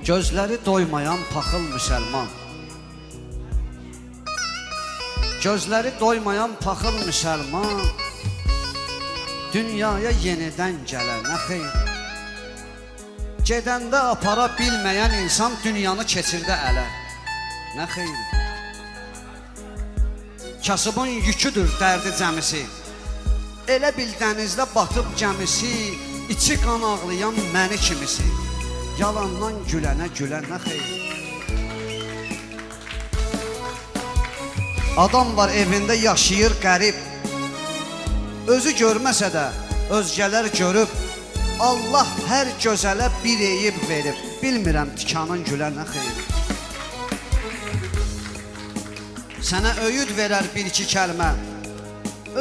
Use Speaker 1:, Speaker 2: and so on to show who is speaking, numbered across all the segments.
Speaker 1: Gözləri doymayan paxıl müsəlman. Gözləri doymayan paxıl müsəlman, dünyaya yenidən gələnə xeyr. Gedəndə apara bilməyən insan dünyanı keçirdə ələ, nə xeyr. Kasıbın yüküdür dərdi cəmisi, elə bil dənizdə batıb gəmisi, içi qan ağlayan məni kimisi. Yalandan gülənə gülənə xeyr. Adam var evində yaşayır qərib, özü görməsə də özgələr görüb, Allah hər gözələ bir eyib verib, bilmirəm tikanın gülənə xeyr. Sənə öyüd verər bir iki kəlmə,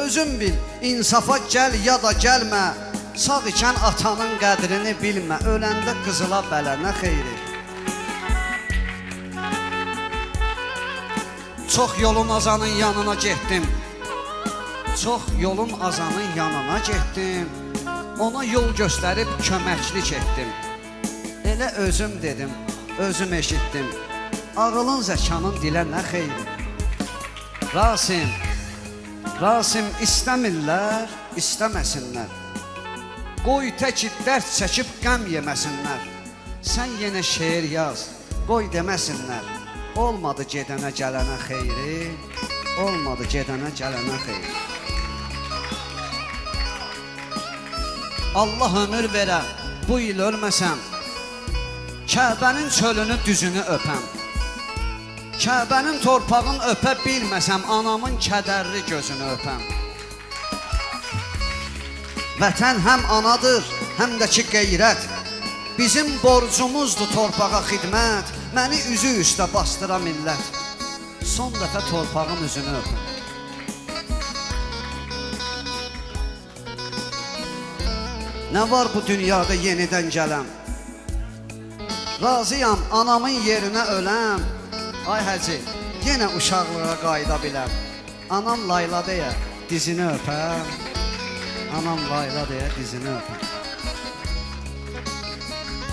Speaker 1: özün bil, insafa gəl ya da gəlmə, sağ ikən atanın qədrini bilmə, öləndə qızıla bələnə xeyri. Çox yolun azanın yanına getdim, çox yolun azanın yanına getdim, ona yol göstərib köməklik etdim. Elə özüm dedim, özüm eşitdim, ağılın zəkanın dilə nə xeyri. Rasim, Rasim istəmirlər, istəməsinlər, qoy tək dərd çəkib qəm yeməsinlər. Sən yenə şeir yaz, qoy deməsinlər, olmadı gedənə gələnə xeyri, olmadı gedənə gələnə xeyri. Allah ömür verə, bu il ölməsəm, Kəbənin çölünü düzünü öpəm. Kəbənin torpağın öpə bilməsəm, anamın kədərli gözünü öpəm. Vətən həm anadır, həm də ki qeyrət, bizim borcumuzdur torpağa xidmət, məni üzü üstə bastıra millət. Son dəfə torpağın üzünü öpəm. Nə var bu dünyada yenidən gələm, razıyam anamın yerinə öləm. Ay həci, yenə uşaqlığa qayıda biləm, anam layla deyə dizini öpəm, anam layla deyə dizini öpəm.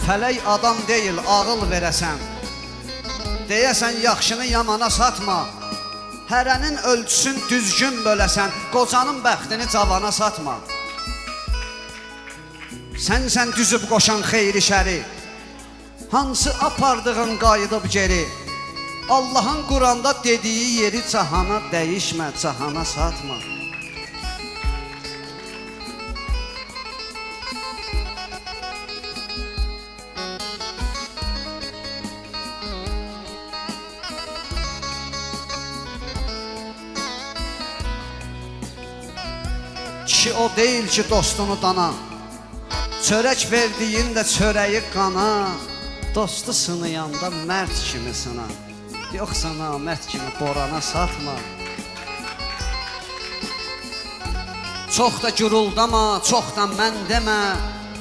Speaker 1: Fələk adam deyil, ağıl verəsən, deyəsən yaxşını yamana satma, hərənin ölçüsün düzgün böləsən, qocanın bəxtini cavana satma. Sən düzüb qoşan xeyri şəri, hansı apardığın qayıdıb geri, Allahın Quranda dediyi yeri cahana dəyişmə, cahana satma. Kişi o deyil ki dostunu dana, çörək verdiyin də çörəyi qana, dostu sınıyanda mərd kimi sına, yoxsa namərd kimi borana satma. Çox da güruldama, çox da mən demə,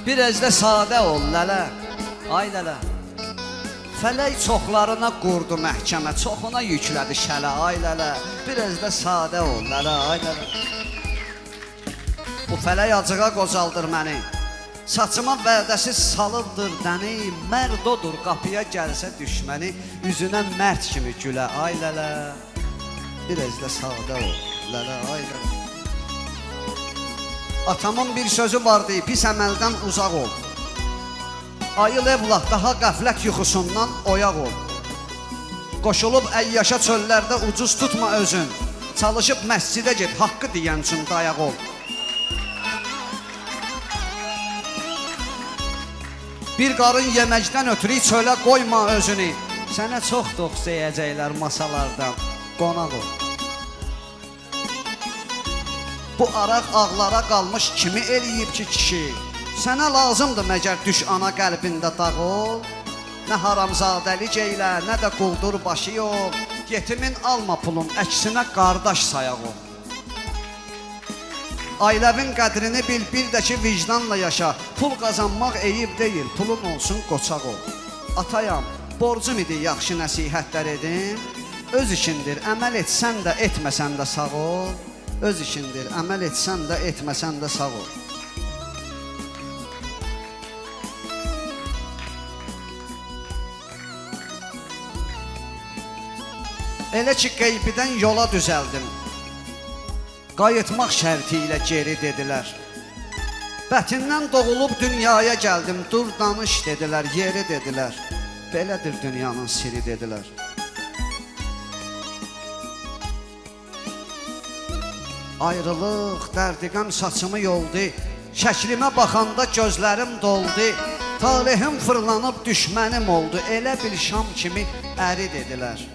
Speaker 1: biraz da sadə ol lələ, ay lələ. Fələk çoxlarına qurdu məhkəmə, çoxuna yüklədi şələ, ay lələ, biraz da sadə ol lələ, ay lələ. Bu fələk acığa qocaldır məni, saçıma vədəsiz salıbdır dəni, mərd odur qapıya gəlsə düşməni, üzünə mərd kimi gülə, ay lələ, biraz da sadə ol lələ, ay lələ. Atamın bir sözü vardı, pis əməldən uzaq ol, ayıl evlad daha qəflət yuxusundan oyaq ol. Qoşulub əyyaşa çöllərdə ucuz tutma özün, çalışıb məscidə get, haqqı deyən üçün dayaq ol. Bir qarın yeməkdən ötürü çölə qoyma özünü, sənə çox doxsayacaqlar masalardan, qonaq ol. Bu araq ağlara qalmış kimi eləyib ki kişi, sənə lazımdır məgər düş ana qəlbində dağ ol. Nə haramzadəlik eylə, nə də quldur başı yox, yetimin alma pulun, əksinə qardaş sayaq ol. Ailəvin qədrini bil, bir də ki vicdanla yaşa, pul qazanmaq eyib deyil, pulun olsun qoçaq ol. Atayam, borcum idi yaxşı nəsihətlər edim, öz işindir, əməl etsən də etməsən də sağ ol, öz işindir, əməl etsən də etməsən də sağ ol. Elə ki qeybidən yola düzəldim. Qayıtmaq şərti ilə geri dedilər. Bətindən doğulub dünyaya gəldim. Dur danış dedilər, yeri dedilər. Belədir dünyanın siri dedilər. Ayrılıq, dərdiqəm saçımı yoldu. Şəklimə baxanda gözlərim doldu. Talihim fırlanıb düşmənim oldu. Elə bir şam kimi əri dedilər.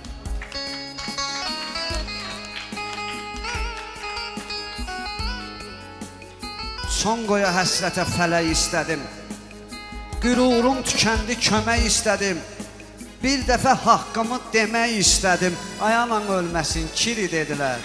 Speaker 1: Son qoya həsrətə fələk istədim. Qürurum tükəndi, kömək istədim. Bir dəfə haqqımı demək istədim. Ayanan ölməsin, kiri dedilər.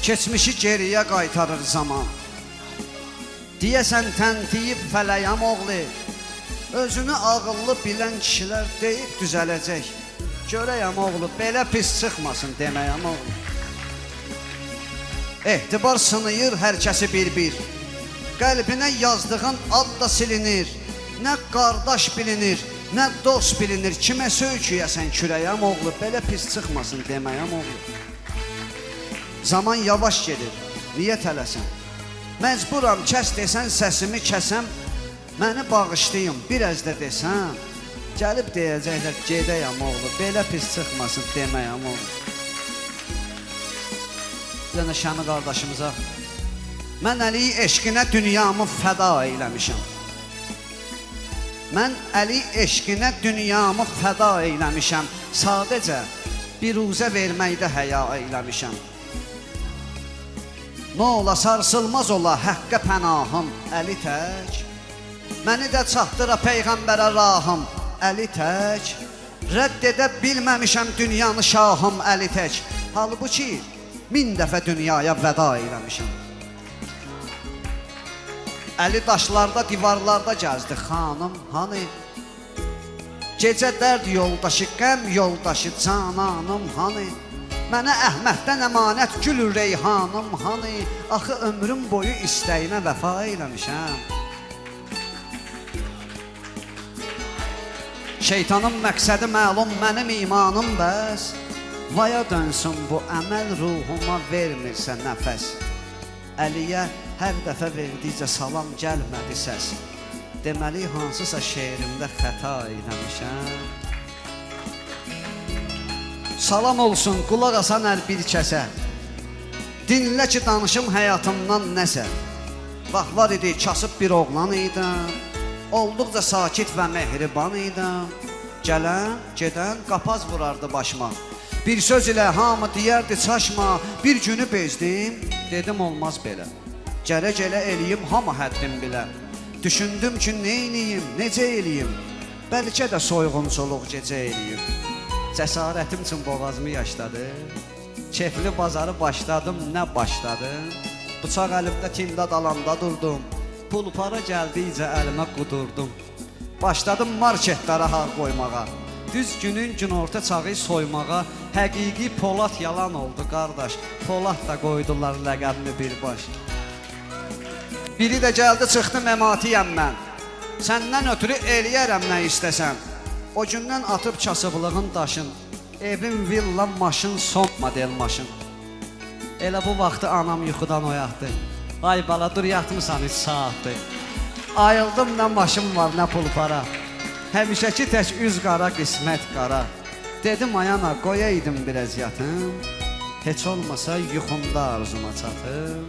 Speaker 1: Keçmişi geriyə qaytarır zaman. Deyəsən təntiyib fələyəm oğlu. Özünü ağıllı bilən kişilər deyib düzələcək. Görəyəm oğlu, belə pis çıxmasın deməyəm oğlu. Ehtibar sınıyır hər kəsi bir-bir. Qəlbinə yazdığın ad da silinir. Nə qardaş bilinir, nə dost bilinir. Kimə söyküyəsən kürəyəm oğlu, belə pis çıxmasın deməyəm oğlu. Zaman yavaş gedir, niyə tələsən? Məcburam, kəs desən, səsimi kəsəm. Məni bağışlayın, biraz da desən. Gəlib deyəcəklər, gedəyəm oğlu, belə pis çıxmasın deməyəm oğlu. Bir dənə Şəmi qardaşımıza. Mən Əli eşqinə dünyamı fəda eyləmişəm. Mən Əli eşqinə dünyamı fəda eyləmişəm. Sadəcə bir uzə verməkdə həya eyləmişəm. Nə ola sarsılmaz ola həqqə pənahım Əli tək. Məni də çatdıra Peyğəmbərə rahım Əli tək. Rədd edə bilməmişəm dünyanı şahım Əli tək. Halbuki 1000 dəfə dünyaya vəda eyləmişəm. Əli daşlarda, divarlarda gəzdi xanım hani. Gecə dərd yoldaşı, qəm yoldaşı cananım hani. Mənə Əhməddən əmanət gülür reyhanım hani. Axı ömrüm boyu istəyinə vəfa eyləmişəm. Şeytanın məqsədi məlum, mənim imanım bəs. Vaya dönsün bu əməl, ruhuma vermirsə nəfəs. Əliyə hər dəfə verdikcə salam gəlmədi səs. Deməli hansısa şeirimdə xəta eyləmişəm. Salam olsun, qulaq asan hər bir kəsə. Dinlə ki, danışım həyatımdan nəsə. Vaxt var idi, kasıb bir oğlan idim. Olduqca sakit və mehriban idim. Gələn, gedən qapaz vurardı başıma. Bir söz ilə hamı deyərdi çaşma. Bir günü bezdim, dedim olmaz belə. Gərək elə eləyim, hamı həddim bilə. Düşündüm ki, neyniyim, necə eləyim. Bəlkə də soyğunçuluq gecə eləyim. Cəsarətim üçün boğazımı yaşladı. Kefli bazarı başladım, nə başladım. Bıçaq əlimdə timdad alanda durdum. Pul para gəldikcə əlimə qudurdum. Başladım marketlərə hal qoymağa. Düz günün günorta çağı soymağa. Həqiqi Polad yalan oldu qardaş. Polad da qoydular ləqəbimi birbaş. Biri də gəldi çıxdı məmatiyəm mən. Səndən ötürü eləyərəm nə istəsən. O gündən atıb kasıblığın daşın. Evim, villa, maşın, son model maşın. Elə bu vaxtı anam yuxudan oyatdı. Ay bala, dur yatmısan 3 saatdır. Ayıldım, nə maşın var, nə pul para. Həmişəki tək üz qara, qismət qara. Dedim ayana, qoyaydım biraz yatım. Heç olmasa yuxumda arzuma çatım.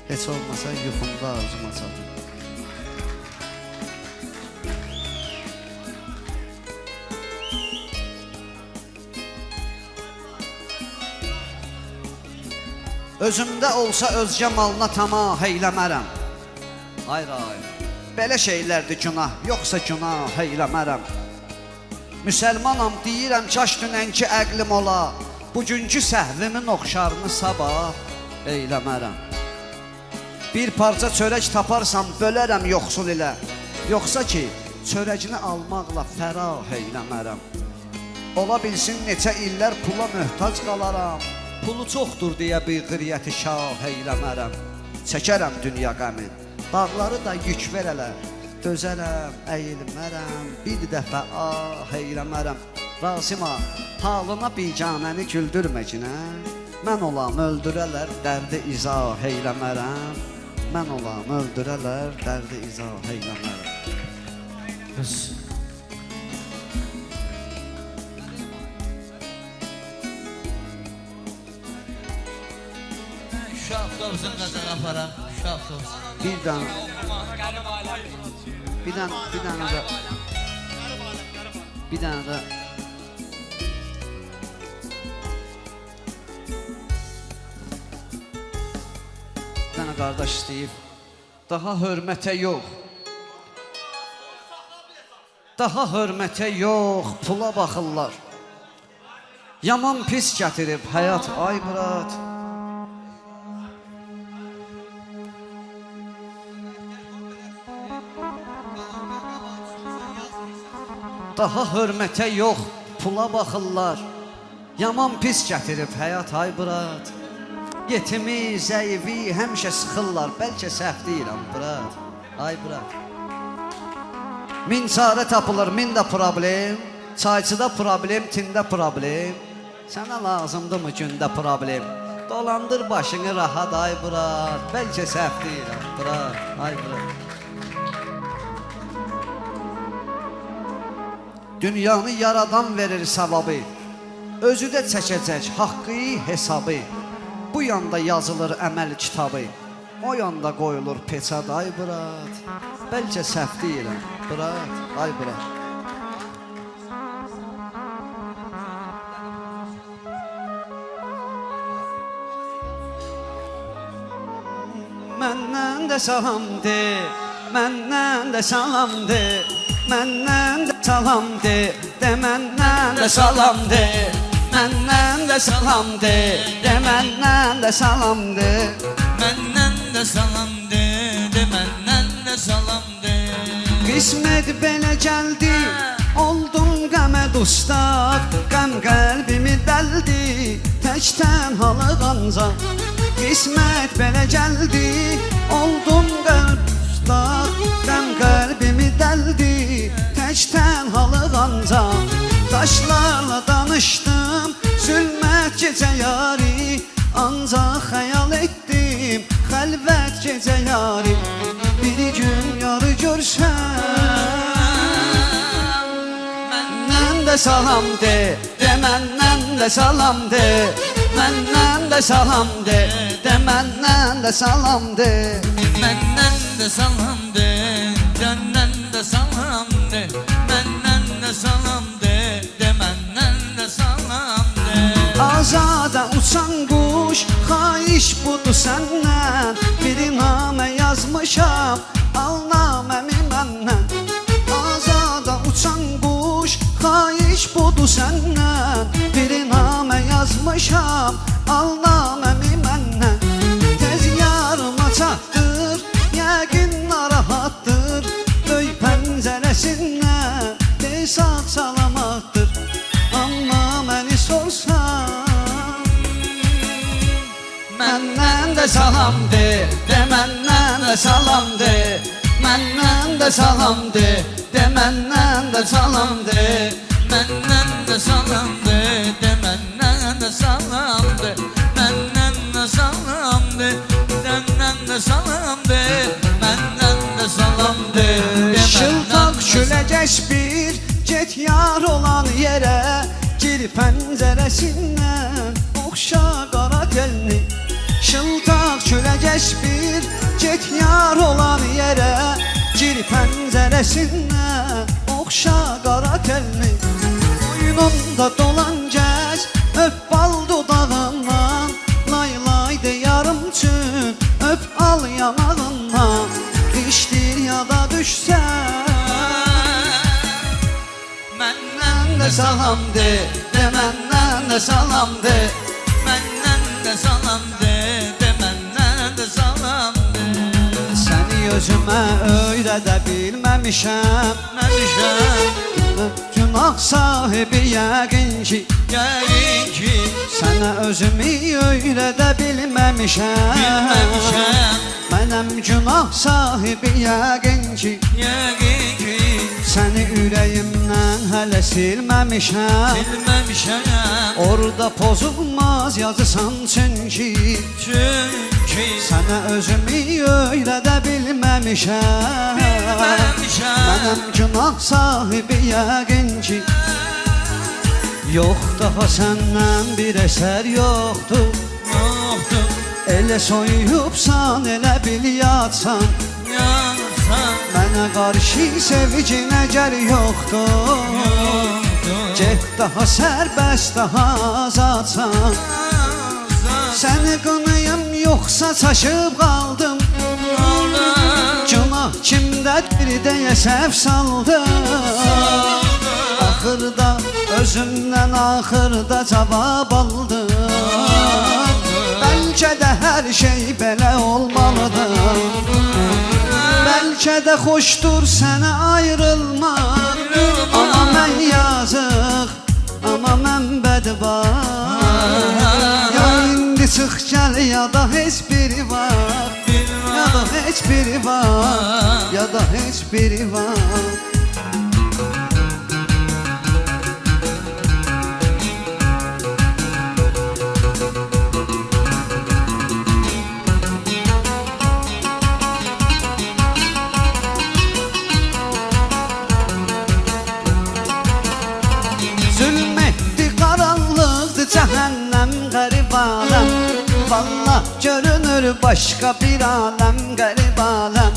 Speaker 1: Heç olmasa yuxumda arzuma çatım. Özümdə olsa özgə malına tamah eyləmərəm. Hayır, hayır, belə şeylərdir günah, yoxsa günah eyləmərəm. Müsəlmanam deyirəm, kaş dünənki əqlim ola. Bugünkü səhvimin oxşarını sabah eyləmərəm. Bir parça çörək taparsam bölərəm yoxsul ilə. Yoxsa ki, çörəcini almaqla fərah eyləmərəm. Ola bilsin neçə illər pula möhtac qalaram, pulu çoxdur deyə bir qiriyyəti şah eyləmərəm. Çəkərəm dünya qəmin, dağları da yük verələr, dözərəm, əyilmərəm, bir dəfə ah eyləmərəm. Rasima, halına biganəni güldürməcinə, mən olam öldürələr, dərdi izah eyləmərəm. Mən olam öldürələr, dərdi izah eyləmərəm.
Speaker 2: Qız. Şu avtobusun qazağı aparaq, şu avtobus.
Speaker 1: Bir dənə də qardaş istəyib. Daha hörmətə yox. Daha hörmətə yox, pula baxırlar. Yaman pis gətirib həyat, ay Murad. Daha hörmətə yox, pula baxırlar. Yaman pis gətirib həyat, ay Murad. Yetimi, zəifi həmişə sıxırlar. Bəlkə səhv deyirəm, Murad. Ay Murad. Min çarə tapılır, min də problem. Çayçıda problem, tində problem. Sənə lazımdır mı gündə problem? Dolandır başını rahat, ay Murad. Bəlkə səhv deyirəm, Murad. Ay Murad. Dünyanı yaradan verir savabı, özü də çəkəcək haqqı hesabı. Bu yanda yazılır əməl kitabı, o yanda qoyulur peçad, ay Murad. Bəlkə səhv deyirəm, Murad, ay Murad. Məndən də salam de, məndən də salam de, məndən də salam de, məndən də salam de, məndən də salam de, məndən də salam de,
Speaker 2: Məndən də salam de, məndən də salam de.
Speaker 1: qismət belə gəldi, oldum qəmə dustaq, qəm qəlbimi dəldi, tək tənhalıq ancaq. Qismət belə gəldi, oldum qəlb dustaq, qəm qəlbimi dəldi, tək tənhalıq ancaq. Daşlarla danışdım, zülmət gecə yari, ancaq xəyal etdim, xəlvət gecə yari. Bir gün yarı görsəm, məndən də salam de, məndən də salam de, məndən də salam de, məndən də salam de.
Speaker 2: Məndən də salam de, məndən də salam de, məndən də salam de, məndən də salam de.
Speaker 1: Azada uçan quş, xahiş budur səndən, bir namə yazmışam, al naməmi məndən. Azada uçan quş, xahiş budur səndən, bir namə yazmışam, al naməmi məndən. Tez yarıma çatdır, yəqin narahatdır, döy pəncərəsindən, de sağ salamatdır. Amma məni sorsan, məndən də salam de, məndən də salam de, məndən də salam de, məndən də salam de,
Speaker 2: Məndən də salam de, məndən də salam de, məndən də salam de, məndən də salam de, məndən də salam de.
Speaker 1: Şıltaq küləcək bir, get yar olan yerə, gir pəncərəsindən, oxşa qara telni. Şıltaq küləcək bir, get yar olan yerə, gir pəncərəsindən, oxşa qara telni. Boynunda dolan gəz, öp bal dodağından, lay lay de yarım üçün, öp al yanağından. İşdir ya da düşsən, məndən də salam de, məndən də salam de,
Speaker 2: Məndən də salam de, məndən də salam de.
Speaker 1: səni özümə öyrədə bilməmişəm. Günah sahibi yəqin ki, sənə özümü öyrədə bilməmişəm. Mənəm günah sahibi yəqin ki, səni ürəyimdən hələ silməmişəm. Orada pozulmaz yazısan çünki sənə özümü öyrədə bilməmişəm. Mənəm günah sahibi yəqin ki, yox daha səndən bir əsər yoxdur. Elə soyubsan, elə bil yatsan, mənə qarşı sevgin əgər yoxdur. Get daha sərbəst, daha azadsan. Səni qınayım yoxsa çaşıb qaldım. Günah kimdədir deyə səhv saldım. Axırda özümdən axırda cavab aldım. Bəlkə də hər şey belə olmalıdır. Bəlkə də xoşdur sənə ayrılmaq. Amma mən yazıq, amma mən bədbaxt. Ya indi çıx gəl ya da heç biri var. Ya da heç biri var. Ya da heç biri var. Cəhənnəm qərib aləm. Vallah görünür başqa bir aləm, qərib aləm.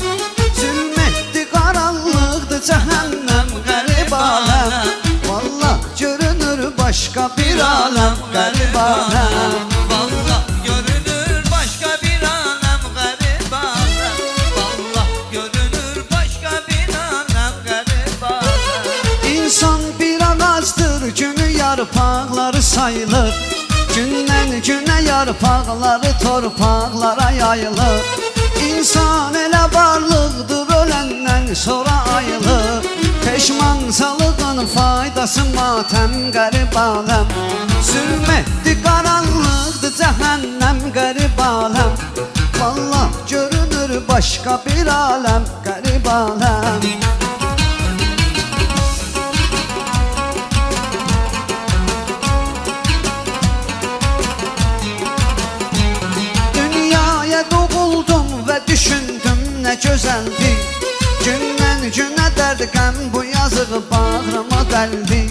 Speaker 1: Zülm etdi qaranlıqdır cəhənnəm qərib aləm. Vallah görünür başqa bir aləm, qərib aləm.
Speaker 2: Vallah görünür başqa bir aləm, qərib aləm. Vallah görünür başqa bir aləm, qərib aləm.
Speaker 1: İnsan bir ağacdır, günü yarpaqları sayılır. Gündən günə yarpaqları torpaqlara yayılır. İnsan elə varlıqdır, öləndən sonra ayılır. Peşmançılığın faydası matəm, qərib aləm. Zülm etdi qaranlıqdır cəhənnəm, qərib aləm. Vallah görünür başqa bir aləm, qərib aləm. Düşündüm nə gözəldir. Gündən günə dərd qəm bu yazığı bağrıma dəldi.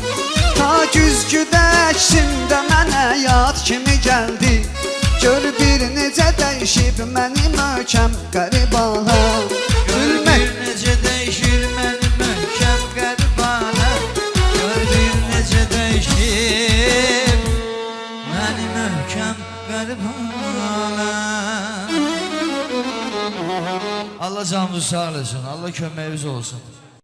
Speaker 1: Ta güzgüdə əksimdə mənə yad kimi gəldi. Gör bir necə dəyişib məni möhkəm, qərib aləm.
Speaker 2: Gör bir necə dəyişir məni möhkəm, qərib aləm. Gör bir necə dəyişir məni möhkəm, qərib aləm. Allah canınızı sağ eləsin, Allah köməyiniz olsun.